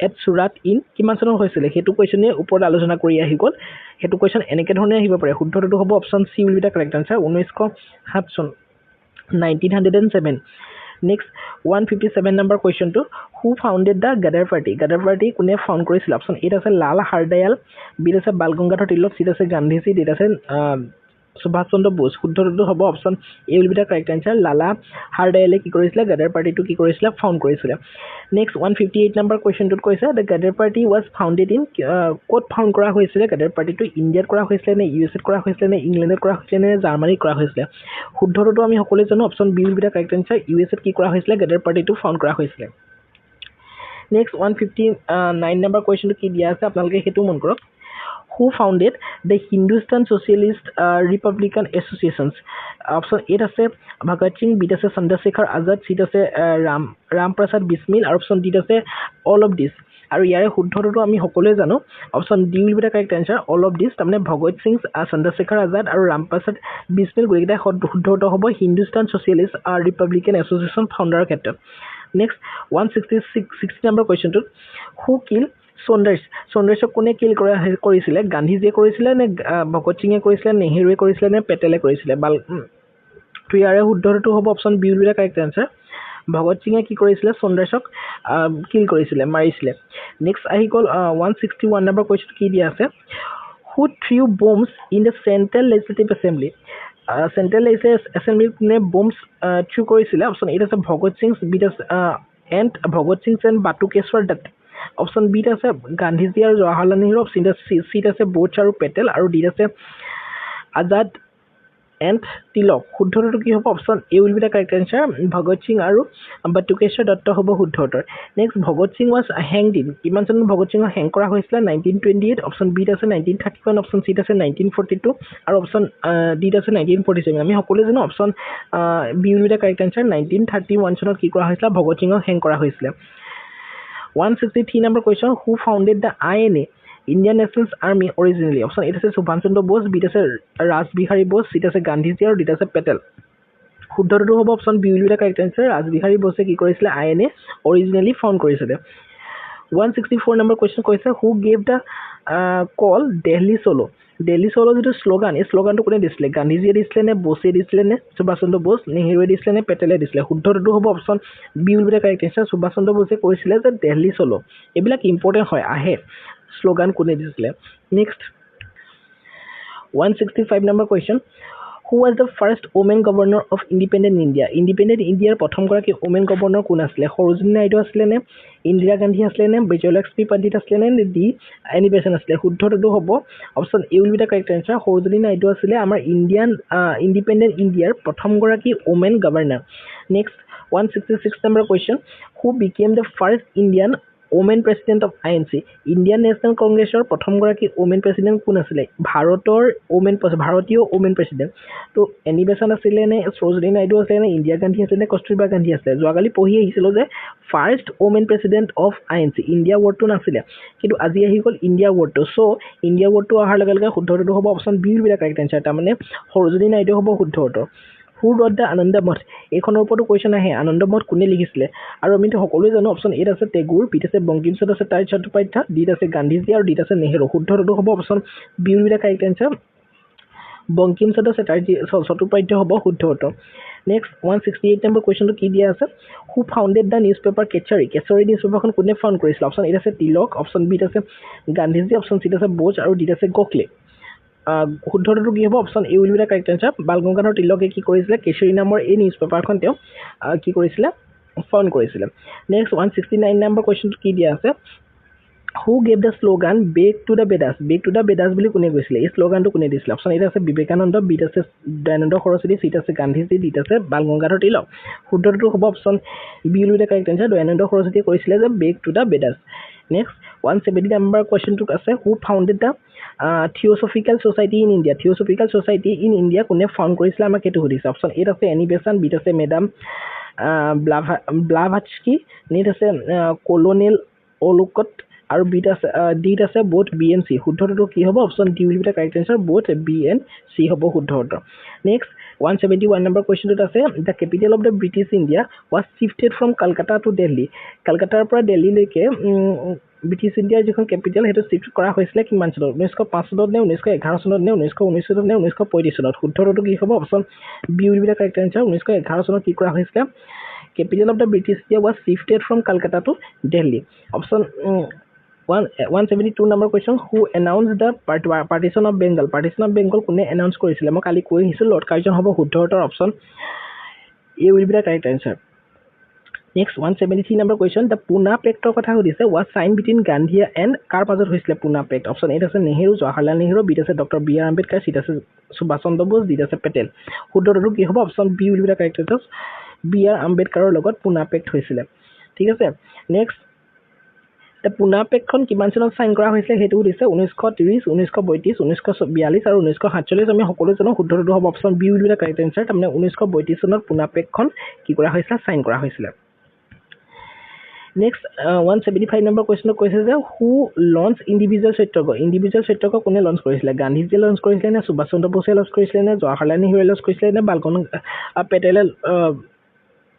at Surat in কিমান চনত হৈছিলে সেইটো কুৱেশ্যনে ওপৰত আলোচনা কৰি আহি গ'ল সেইটো কুৱেশ্যন এনেকে ধৰণে আহিব পাৰে শুদ্ধটো হ'ব option C will be the correct answer 1907 চন 1907 নেক্সট 157 নম্বৰ কুৱেশ্যনটো who founded the Ghadar party কোনে ফাউণ্ড কৰিছিল অপশন এ আছে লাল হাৰদয়াল বি আছে বাল গংগাধৰ তিলক চি আছে গান্ধীজি ডি আছে সুভাষ চন্দ্ৰ বোস শুদ্ধটো হ'ব option A will be the correct answer Lala হাৰদয়ালে কি কৰিছিলে গাদাৰ পাৰ্টিটো কি কৰিছিলে ফাউণ্ড কৰিছিলে নেক্সট 158 নম্বৰ কুৱেশ্যনটোত কৈছে the Ghadar party was founded in ক'ত ফাউণ্ড কৰা হৈছিলে গাদাৰ পাৰ্টিটো ইণ্ডিয়াত কৰা হৈছিলে নে ইউ এছ এত কৰা হৈছিলে নে ইংলেণ্ডত কৰা হৈছিলে নে জাৰ্মানীত কৰা হৈছিলে শুদ্ধটো আমি সকলোৱে জানো option B will be the correct answer U S এত কি কৰা হৈছিলে গাদাৰ পাৰ্টিটো ফাউণ্ড কৰা হৈছিলে নেক্সট 159 নম্বৰ কুৱেশ্যনটো কি দিয়া আছে আপোনালোকে সেইটো মন কৰক who founded the Hindustan Socialist Republican Associations option A আছে ভগত সিং বি আছে চন্দ্ৰশেখৰ আজাদ চি আছে ৰাম প্ৰসাদ বিস্মিল আৰু অপশন ডি আছে অল অফ দিস আৰু ইয়াৰে শুদ্ধটো আমি সকলোৱে জানো option D will be the correct answer all of this তাৰমানে ভগত সিং চন্দ্ৰশেখৰ আজাদ আৰু ৰাম প্ৰসাদ বিস্মিল গোটেইকেইটা শুদ্ধটো হ'ব হিন্দুস্তান ছ'চিয়েলিষ্ট ৰিপাব্লিকান এছ'চিয়েশ্যন ফাউণ্ডাৰৰ ক্ষেত্ৰত নেক্সট 166 নম্বৰ কুৱেশ্যনটোত হু কিল সৌন্দৰ্যক কোনে কিল কৰিছিলে গান্ধীজিয়ে কৰিছিলে নে ভগত সিঙে কৰিছিলে নেহেৰুৱে কৰিছিলে নে পেটেলে কৰিছিলে তো ইয়াৰে শুদ্ধটো হ'ব option B will be the correct answer Bhagat সিঙে কি কৰিছিলে সৌন্দৰ্যক কিল কৰিছিলে মাৰিছিলে নেক্সট আহি গ'ল 161 নম্বৰ কুৱেশ্যন কি দিয়া আছে who threw bombs in the central legislative assembly central legislative assembly কোনে বম্বছ থ্ৰু কৰিছিলে অপশন এ আছে ভগত সিং বি আছে Bhagat Singh and Batukeshwar Dutt option B আছে গান্ধীজি আৰু জৱাহৰলাল নেহৰু অপশন চি আছে বোছ আৰু পেটেল আৰু ডি আছে আজাদ এণ্ড তিলক শুদ্ধটো কি হ'ব option A will be the correct answer Bhagat Singh আৰু বাটুকেশ্বৰ দত্ত হ'ব শুদ্ধ উত্তৰ next Bhagat Singh was hanged in কিমান চনত ভগত সিঙক হেং কৰা হৈছিলে 1928 অপশন বি আছে 1931 অপশন চি আছে 1942 আৰু অপশন ডি আছে 1947 আমি সকলোৱে জানো option B will be the correct answer 1931 চনত কি কৰা হৈছিলে ভগত সিঙক হেং কৰা হৈছিলে 163 number question who founded the INA Indian National Army originally option A আছে সুভাষ চন্দ্ৰ বোস বি আছে ৰাজবিহাৰী বোস চি আছে গান্ধীজি আৰু ডি আছে পেটেল শুদ্ধটো হ'ব option B will be the correct answer Rashbehari বোসে কি কৰিছিলে INA অৰিজিনেলি ফাউণ্ড কৰিছিলে 164 number question কৈছে who gave the call Delhi Solo যেটো শ্লোগান এই শ্লোগানটো কোনে দিছিলে গান্ধীজিয়ে দিছিলে নে বোসে দিছিলে নে সুভাষ চন্দ্ৰ বোস নেহেৰুৱে দিছিলে নে পেটেলে দিছিলে শুদ্ধটো হ'ব option B will be the correct answer Subhas Chandra বোসে কৈছিলে যে দিল্লী চলো এইবিলাক ইম্পৰ্টেণ্ট হয় আহে শ্লোগান কোনে দিছিলে next 165 number question who was the first woman governor of independent Indiaৰ প্ৰথম গৰাকী women governor কোন আছিলে সৰোজিনী নাইডু আছিলে নে ইন্দিৰা গান্ধী আছিলে নে বিজয়লক্ষ্মী পণ্ডিত আছিলে নে ডি এনি বেচেণ্ট আছিলে শুদ্ধটো হ'ব option A will be the correct answer Sarojini Naidu আছিলে আমাৰ ইণ্ডিপেণ্ডেণ্ট ইণ্ডিয়াৰ প্ৰথম গৰাকী women governor next 166 number question who became the first Indian women president of INC Indian national কংগ্ৰেছৰ প্ৰথম গৰাকী women president কোন আছিলে ভাৰতীয় women president তো এনি বেচেণ্ট আছিলে নে সৰোজিনী নাইডু আছিলে নে ইন্দিৰা গান্ধী আছিলে নে কস্তুৰবা গান্ধী আছিলে যোৱাকালি পঢ়ি আহিছিলোঁ যে first women president of INC India ৱৰ্ডটো নাছিলে কিন্তু আজি আহি গ'ল ইণ্ডিয়া ৱৰ্ডটো চ' ইণ্ডিয়া ৱৰ্ডটো অহাৰ লগে লগে শুদ্ধটো হ'ব option B will be the correct answer তাৰমানে সৰোজিনী নাইডু হ'ব শুদ্ধ উত্তৰ হু ৰট দ্য আনন্দ মঠ এইখনৰ ওপৰতো কুৱেশ্যন আহে আনন্দ মঠ কোনে লিখিছিলে আৰু আমিতো সকলোৱে জানো অপশ্যন এ আছে টেগুৰ বি আছে বংকিম চন্দ্ৰ চট্টোপাধ্যায় ডি আছে গান্ধীজি আৰু ডি আছে নেহেৰু শুদ্ধটো হ'ব option B will be the correct answer Bankim Chandra Chattopadhyay হ'ব শুদ্ধ উত্তৰ নেক্সট 168 নম্বৰ কুৱেশ্যনটো কি দিয়া আছে who founded the newspaper Kesari news পেপাৰখন কোনে ফাউণ্ড কৰিছিল অপশ্যন এ আছে তিলক অপশ্যন বি আছে গান্ধীজি অপশ্যন চি আছে বোছ আৰু ডি আছে গোখলে শুদ্ধটো কি হ'ব option A will be the correct answer Bal Gangadhar তিলকে কি কৰিছিলে কেশৰী নামৰ এই নিউজ পেপাৰখন তেওঁ কি কৰিছিলে ফাউণ্ড কৰিছিলে নেক্সট 169 নম্বৰ কুৱেশ্যনটো কি দিয়া আছে who gave the slogan back to the Vedas বুলি কোনে কৈছিলে এই শ্লোগানটো কোনে দিছিলে অপশ্যন এ আছে বিবেকানন্দ বিত আছে দয়ানন্দ সৰস্বতী চিত আছে গান্ধীজী ডিত আছে বাল গংগাধৰ তিলক শুদ্ধটো হ'ব option B will be the correct answer Dayanand সৰস্বতীয়ে কৈছিলে যে back to the Vedas next 170 number কুৱেশ্যনটো আছে who founded the theosophical society in India কোনে ফাউণ্ড কৰিছিলে আমাক এইটো সুধিছে অপশ্যন এত আছে এনি বেচাণ্ট বিত আছে মেডাম ব্লাভাটস্কি নেট আছে কলোনেল অলোকট আৰু ডিত আছে বোথ বি এণ্ড চি শুদ্ধটো কি হ'ব option D will be the correct answer both B and C হ'ব শুদ্ধ উত্তৰ নেক্সট 171 নম্বৰ কুৱেশ্যনটোত আছে the capital of the British India was shifted from Kolkata to Delhi কলকাতাৰ পৰা দিল্লীলৈকে ব্ৰিটিছ ইণ্ডিয়াৰ যিখন কেপিটেল সেইটো শিফ্ট কৰা হৈছিলে কিমান চনত 1905 চনত নে 1911 চনত নে 1919 চনত নে 1935 চনত শুদ্ধটো কি হ'ব option B will be the correct answer 1911 চনত কি কৰা হৈছিলে capital of the British India was shifted from Calcutta to Delhi. Option 172 number question who announced the partition of Bengal কোনে announce কৰিছিলে মই কালি কৈ আহিছিল লৰ্ড কাৰ্জন হ'ব শুদ্ধ উত্তৰ option A will be the correct answer. Next 173 number question the Pune Pact কথা সুধিছে was signed between Gandhi and কাৰ মাজত হৈছিলে Pune Pact option A আছে নেহেৰু জৱাহৰলাল নেহেৰু বি আছে doctor B R Ambedkar C আছে সুভাষ চন্দ্ৰ বোস ডি আছে পেটেল শুদ্ধটো কি হ'ব option B will be the correct answer B R আম্বেদকাৰৰ লগত পুনা পেক্ট হৈছিলে ঠিক আছে নেক্সট দ্য পুনা পেক্টখন কিমান চনত সাইন কৰা হৈছিলে সেইটো দিছে 1930 1932 1942 আৰু 1947 আমি সকলো জানো শুদ্ধটো হ'ব option B will be the correct answer তাৰমানে 1932 চনত পুনা পেক্টখন কি কৰা হৈছিলে সাইন কৰা হৈছিলে নেক্সট 175 নম্বৰ কুৱেশ্যনটো কৈছে যে হু লঞ্চ ইণ্ডিভিজুৱেল সত্যাগ্ৰহ কোনে লঞ্চ কৰিছিলে গান্ধীজীয়ে লঞ্চ কৰিছিলে নে সুভাষ চন্দ্ৰ বোসে লঞ্চ কৰিছিলে নে জৱাহৰলাল নেহেৰুৱে লঞ্চ কৰিছিলে নে বাল গংগাধৰ পেটেলে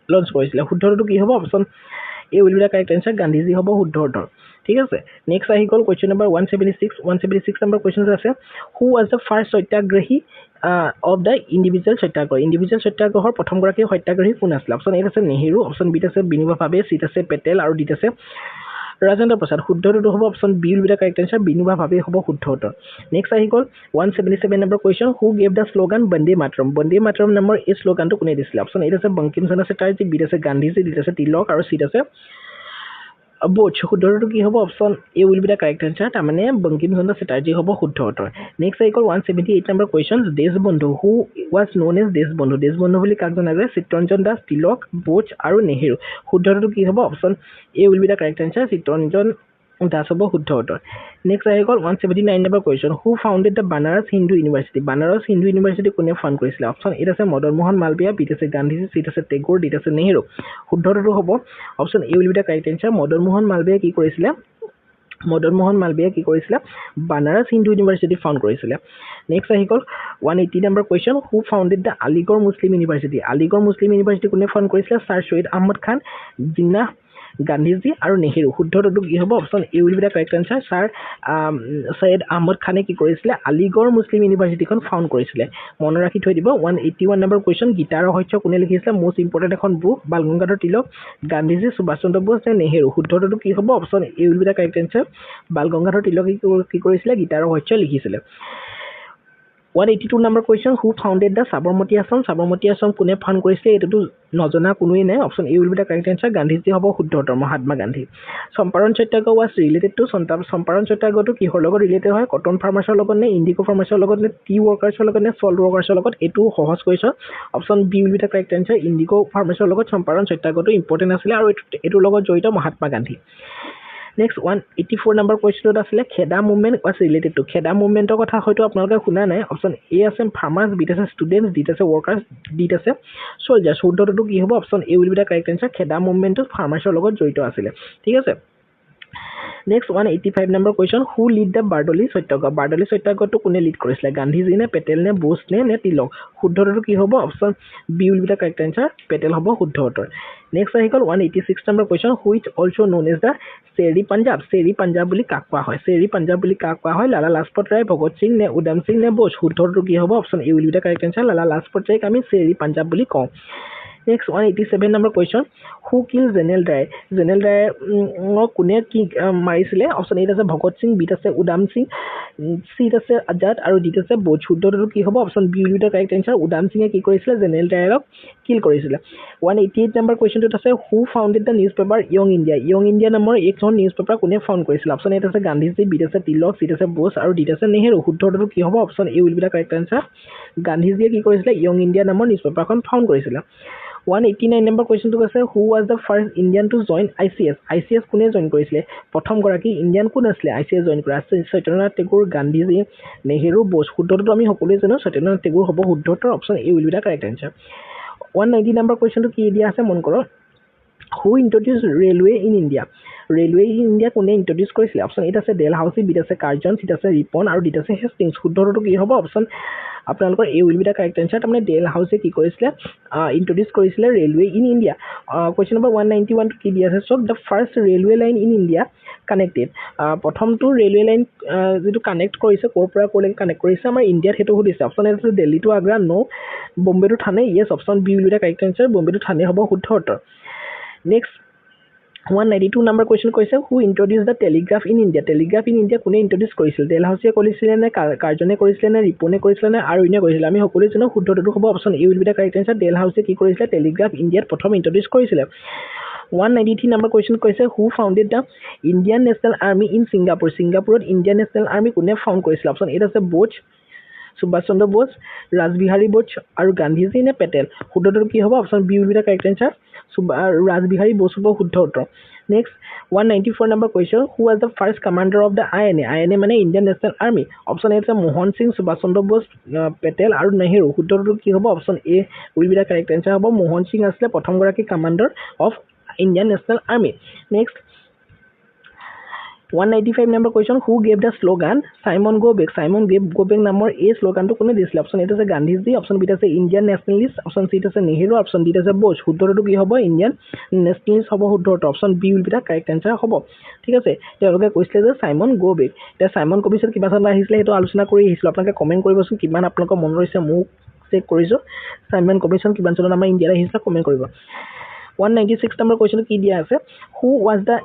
লঞ্চ কৰিছিলে শুদ্ধটো কি হ'ব option A will be the correct answer Gandhiji হ'ব শুদ্ধ উত্তৰ ঠিক আছে নেক্সট আহি গ'ল কুৱেশ্যন নম্বৰ 176 নম্বৰ কুৱেশ্যন আছে who was the first satyagrahi of the individual সত্যাগ্ৰহৰ প্ৰথমগৰাকী সত্যাগ্ৰহী কোন আছিলে অপশ্যন এ আছে নেহেৰু অপশ্যন বিত আছে বিনোবা ভাৱে চিত আছে পেটেল আৰু ডিত আছে ৰাজেন্দ্ৰ প্ৰসাদ শুদ্ধটো হ'ব option B will be the correct answer Vinoba Bhave হ'ব শুদ্ধ উত্তৰ নেক্সট আহি গ'ল 177 number question who gave the slogan Bande Mataram নামৰ এই শ্লোগানটো কোনে দিছিলে অপশ্যন এ আছে বংকিম চন্দ্ৰ চেটাৰ্জী বিত আছে গান্ধীজী ডিত আছে তিলক আৰু চিত আছে বোথ শুদ্ধটো কি হ'ব option A will be the correct answer তাৰমানে বংকিম চন্দ্ৰ চেটাৰ্জী হ'ব শুদ্ধ উত্তৰ নেক্সট আহি গ'ল 178 number question Deshbandhu who was known as Deshbandhu বুলি কাক জনা যায় চিত্তৰঞ্জন দাস তিলক বোথ আৰু নেহেৰু শুদ্ধটো কি হ'ব option A will be the correct answer Chittaranjan Das হ'ব শুদ্ধ উত্তৰ নেক্সট আহি গ'ল 179 number question who founded the Banaras Hindu university কোনে ফাউণ্ড কৰিছিলে অপশ্যন এ আছে মদন মোহন মালৱিয়া বিত আছে গান্ধীজী চিত আছে টেগোৰ ডিত আছে নেহেৰু শুদ্ধটো হ'ব option A will be the correct answer Madan Mohan মালৱিয়াই কি কৰিছিলে বানাৰস হিন্দু ইউনিভাৰ্চিটি ফাউণ্ড কৰিছিলে নেক্সট আহি গ'ল 180 number question who founded the Aligarh Muslim university কোনে ফাউণ্ড কৰিছিলে ছাৰ ছৈয়দ আহমদ খান জিন্নাহ গান্ধীজী আৰু নেহেৰু শুদ্ধটো কি হ'ব option A will be the correct answer sir Syed Ahmad খানে কি কৰিছিলে আলিগড় মুছলিম ইউনিভাৰ্চিটিখন ফাউণ্ড কৰিছিলে মনত ৰাখি থৈ দিব 181 নম্বৰ কুৱেশ্যন গীতা ৰহস্য কোনে লিখিছিলে মষ্ট ইম্পৰ্টেণ্ট এখন বুক বাল গংগাধৰ তিলক গান্ধীজী সুভাষ চন্দ্ৰ বোস নে নেহেৰু শুদ্ধটো কি হ'ব option A will be the correct answer Bal Gangadhar তিলকে কি কৰিছিলে গীতা ৰহস্য লিখিছিলে 182 number question who founded the Sabarmati Ashram কোনে ফাউণ্ড কৰিছিলে এইটোতো নজনা কোনোৱেই নাই option A will be the correct answer Gandhiji হ'ব শুদ্ধ উত্তৰ Mahatma Gandhi Champaran Satyagraha was related to Champaran সত্যাগ্ৰহটো কিহৰ লগত ৰিলেটেড হয় কটন ফাৰ্মাৰ্ছৰ লগত নে ইণ্ডিগো ফাৰ্মাৰ্ছৰ লগত নে টি ৱৰ্কাৰ্ছৰ লগত নে চল্ট ৱৰ্কাৰ্ছৰ লগত এইটো সহজ question option B will be the correct answer indigo ফাৰ্মাৰ্ছৰ লগত চম্পাৰণ সত্যাগ্ৰহটো ইম্পৰ্টেণ্ট আছিলে আৰু এইটোৰ লগত জড়িত মহাত্মা গান্ধী নেক্সট 184 নম্বৰ কুৱেশ্যনত আছিলে Kheda movement was related two খেদা মুভমেণ্টৰ কথা হয়তো আপোনালোকে শুনা নাই অপশ্যন এ আছে ফাৰ্মাৰ্ছ বিত আছে ষ্টুডেণ্টছ ডিত আছে ৱৰ্কাৰ্ছ ডিত আছে চলজাৰ্ছ শুদ্ধটো কি হ'ব option A will be the correct answer Kheda মুভমেণ্টটো ফাৰ্মাৰ্ছৰ লগত জড়িত আছিলে ঠিক আছে next 185 number question who lead the Bardoli সত্যাগ্ৰহটো কোনে লিড কৰিছিলে গান্ধীজী নে পেটেল নে বোস নে তিলক শুদ্ধটো কি হ'ব option B will be the correct answer Patel হ'ব শুদ্ধ উত্তৰ নেক্সট আহি গ'ল 186 number question which also' known as the Sher e Punjab বুলি কাক কোৱা হয় লালা লাজপত ৰায় ভগত সিং নে উধম সিং নে বোস শুদ্ধটো কি হ'ব option A will be the correct answer Lala Lajpat ৰায়ক আমি শ্বেৰী পাঞ্জাব বুলি কওঁ Next 187 number question. Who killed General Dyer? General Dyer কোনে কি মাৰিছিলে? Option A আছে ভগত সিং, B আছে উদাম সিং, C আছে আজাদ আৰু D আছে বোস। শুদ্ধটো কি হ'ব? Option B will be the correct answer. উদাম সিংয়ে কি কৰিছিলে? General Dyerক কিল কৰিছিলে। 188 number question টোত আছে who founded the newspaper Young India? Young India নামৰ এখন নিউজপেপাৰ কোনে ফাউণ্ড কৰিছিল? Option A আছে গান্ধীজী, B আছে তিলক, C আছে বোস আৰু D আছে নেহেৰু। শুদ্ধটো কি হ'ব? Option A will be the correct answer. গান্ধীজীয়ে কি কৰিছিলে? Young India নামৰ নিউজপেপাৰখন ফাউণ্ড কৰিছিলে। 189 number question to আছে who was the first Indian to join ICS? ICS কোনে জইন কৰিছিলে? প্ৰথম গৰাকী ইণ্ডিয়ান কোন আছিলে ICS জইন কৰা? সত্যেন্দ্ৰনাথ টেগোৰ, গান্ধীজী, নেহেৰু, বোস। শুদ্ধটো আমি সকলোৱে জানো সত্যেন্দ্ৰনাথ টেগোৰ হ'ব শুদ্ধটোৰ। Option A will be the correct answer. 190 number question to কি দিয়া আছে মন কৰক। Who introduced railway in India? Railway in India কোনে ইন্ট্ৰডিউস কৰিছিলে? অপশ্যন এ আছে ডেলহাউসি, বি আছে কাৰ্জন, চি আছে ৰিপন আৰু ডি আছে হেষ্টিংছ। শুদ্ধটো কি হ'ব? অপশ্যন আপোনালোকৰ A will be the correct answer. তাৰমানে ডেলহাউসে কি কৰিছিলে? ইন্ট্ৰডিউস কৰিছিলে railway in India. Question number 191 কি দিয়া আছে চক। The first railway line in India connected. প্ৰথমটো ৰেলৱে লাইন যিটো কানেক্ট কৰিছে ক'ৰ পৰা ক'লৈকে কানেক্ট কৰিছে আমাৰ ইণ্ডিয়াত সেইটো সুধিছে। অপশ্যন এ আছে Delhi to Agra, no. Bombay to Thane, yes. Option B will be the correct answer. Bombay to Thane হ'ব শুদ্ধ উত্তৰ। নেক্সট 192 number question কৈছে who introduced the telegraph in India? Telegraph in India কোনে ইন্ট্ৰডিউস কৰিছিল? ডেলহাউসিয়ে কৰিছিলে নে কাৰ্জনে কৰিছিলে নে ৰিপনে কৰিছিলে নে আৰউইনে কৰিছিলে? আমি সকলোৱে জানো শুদ্ধটো হ'ব option A will be the correct answer. ডেলহাউসিয়ে কি কৰিছিলে? টেলিগ্ৰাফ ইণ্ডিয়াত প্ৰথম ইন্ট্ৰডিউস কৰিছিলে। 193 number question কৈছে who founded the Indian National Army in Singapore? সিংগাপুৰত ইণ্ডিয়ান নেশ্যনেল আৰ্মি কোনে ফাউণ্ড কৰিছিলে? অপশ্যন এ আছে বোস, সুভাষ চন্দ্ৰ বোস, ৰাজবিহাৰী বোস আৰু গান্ধীজী নে পেটেল? শুদ্ধটো কি হ'ব? Option B will be the correct answer. Rashbehari Bose হ'ব শুদ্ধ উত্তৰ। Next 194 number question who was the first commander of the INA? INA মানে Indian national army. Option A আছে মোহন সিং, সুভাষ চন্দ্ৰ বোস, পেটেল আৰু নেহেৰু। শুদ্ধটো কি হ'ব? Option A will be the correct answer হ'ব। মোহন সিং আছিলে প্ৰথমগৰাকী commander of Indian national army. Next 195 number question who gave the slogan Simon go back? Simon go back নামৰ এই শ্লোগানটো কোনে দিছিলে? অপশ্যন এ আছে গান্ধীজী, অপশ্যন বি আছে ইণ্ডিয়ান নেশ্যনেলিষ্ট, অপশ্যন চি আছে নেহেৰু, অপশ্যন ডি আছে বোস। শুদ্ধটো কি হ'ব? ইণ্ডিয়ান নেশ্যনেলিষ্ট হ'ব শুদ্ধ উত্তৰ। Option B will be the correct answer হ'ব। ঠিক আছে, তেওঁলোকে কৈছিলে যে চাইমন গো বেক। এতিয়া চাইমন কমিশ্যন কিমান চনত আহিছিলে সেইটো আলোচনা কৰি আহিছিলোঁ। আপোনালোকে কমেণ্ট কৰিবচোন কিমান আপোনালোকৰ মনত ৰৈছে, মোক চেক কৰিছোঁ। চাইমন কমিশ্যন কিমান চনত আমাৰ ইণ্ডিয়াত আহিছিলে কমেণ্ট কৰিব। 196 number question কি দিয়া আছে who was the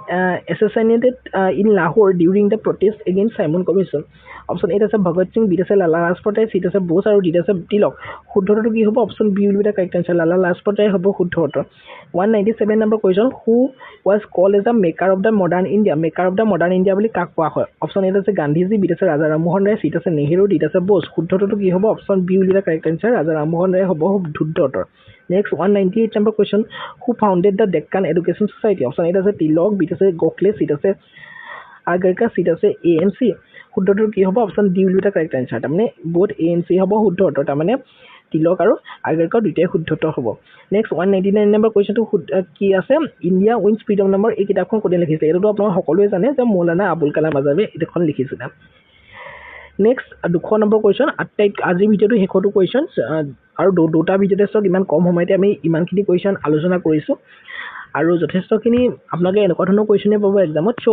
assassinated in Lahore during the protest against Simon Commission? Option A আছে ভগত সিং, বি আছে লালা লাজপত ৰায়, চি আছে বোস আৰু ডি আছে তিলক। শুদ্ধটো কি হ'ব? Option B will be the correct answer. Lala Lajpat Rai হ'ব শুদ্ধ উত্তৰ। 197 number question who was called as the maker of the modern India? Maker of the modern India বুলি কাক কোৱা হয়? অপশ্যন এ আছে গান্ধীজী, বি আছে ৰাজা ৰামমোহন ৰায়, চি আছে নেহেৰু, ডি আছে বোস। শুদ্ধটো কি হ'ব? Option B will be the correct answer. Raja Rammohan Roy হ'ব শুদ্ধ উত্তৰ। Next 198 number question who founded the Deccan Education Society? Option A আছে তিলক, বি আছে গোখলে, চি আছে আগৰকাৰ, চি আছে ANC। শুদ্ধটো কি হ'ব? Option D will be the correct answer. তাৰমানে বোথ ANC হ'ব শুদ্ধ উত্তৰ। তাৰমানে তিলক আৰু আগৰকাৰ দুইটাই শুদ্ধ উত্তৰ হ'ব। নেক্সট 199 নম্বৰ কুৱেশ্যনটো কি আছে ইণ্ডিয়া উইন্স ফ্ৰীডম নামৰ এই কিতাপখন কোনে লিখিছিলে? এইটোতো আপোনালোকে সকলোৱে জানে যে মৌলানা আবুল কালাম আজাদে এইখন লিখিছিলে। Next 200 number question. আজিৰ ভিডিঅ'টো শেষতো কুৱেশ্যন আৰু দুটা ভিডিঅ'তে চক ইমান কম সময়তে আমি ইমানখিনি কুৱেশ্যন আলোচনা কৰিছোঁ আৰু যথেষ্টখিনি আপোনালোকে এনেকুৱা ধৰণৰ কুৱেশ্যনে পাব এক্সামত। চ'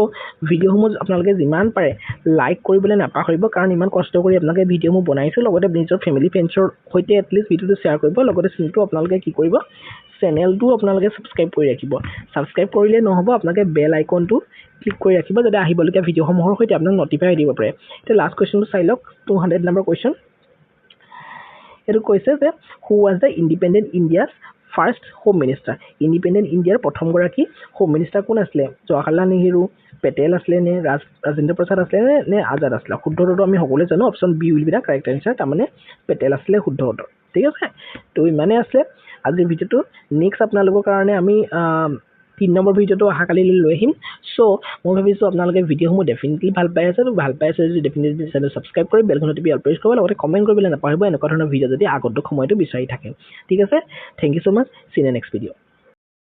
ভিডিঅ'সমূহ আপোনালোকে যিমান পাৰে লাইক কৰিবলৈ নাপাহৰিব, কাৰণ ইমান কষ্ট কৰি আপোনালোকে ভিডিঅ'সমূহ বনাইছোঁ। লগতে নিজৰ ফেমিলি ফ্ৰেণ্ডছৰ সৈতে এটলিষ্ট ভিডিঅ'টো শ্বেয়াৰ কৰিব। লগতে চেনেলটো আপোনালোকে কি কৰিব, চেনেলটো আপোনালোকে ছাবস্ক্ৰাইব কৰি ৰাখিব। ছাবস্ক্ৰাইব কৰিলে নহ'ব, আপোনালোকে বেল আইকনটো ক্লিক কৰি ৰাখিব যাতে আহিবলগীয়া ভিডিঅ'সমূহৰ সৈতে আপোনাক নটিফাই দিব পাৰে। এতিয়া লাষ্ট কুৱেশ্যনটো চাই লওক, 200 নম্বৰ কুৱেশ্যন। এইটো কৈছে যে who was the independent India's first home minister? Independent ইণ্ডিয়াৰ প্ৰথমগৰাকী হোম মিনিষ্টাৰ কোন আছিলে? জৱাহৰলাল নেহেৰু, পেটেল আছিলে নে ৰাজেন্দ্ৰ প্ৰসাদ আছিলে নে আজাদ আছিলে? শুদ্ধটো আমি সকলোৱে জানো, option B will be the correct answer. তাৰমানে পেটেল আছিলে শুদ্ধ উত্তৰ। ঠিক আছে, তো ইমানেই আছিলে আজিৰ ভিডিঅ'টো। নেক্সট আপোনালোকৰ কাৰণে আমি 3 নম্বৰ ভিডিঅ'টো অহাকালিলৈ লৈ আহিম। চ' মই ভাবিছোঁ আপোনালোকে ভিডিঅ'সমূহ ডেফিনেটলি ভাল পাই আছে। ভাল পাই আছে যদি ডেফিনেটলি চেনেল ছাবস্ক্ৰাইব কৰি বেলখন টিপি অল প্ৰেছ কৰিব, লগতে কমেণ্ট কৰিবলৈ নাপাহৰিব এনেকুৱা ধৰণৰ ভিডিঅ' যদি আগন্তুক সময়তো বিচাৰি থাকে। ঠিক আছে, থেংক ইউ ছ' মাছ, চিন এ নেক্সট ভিডিঅ'।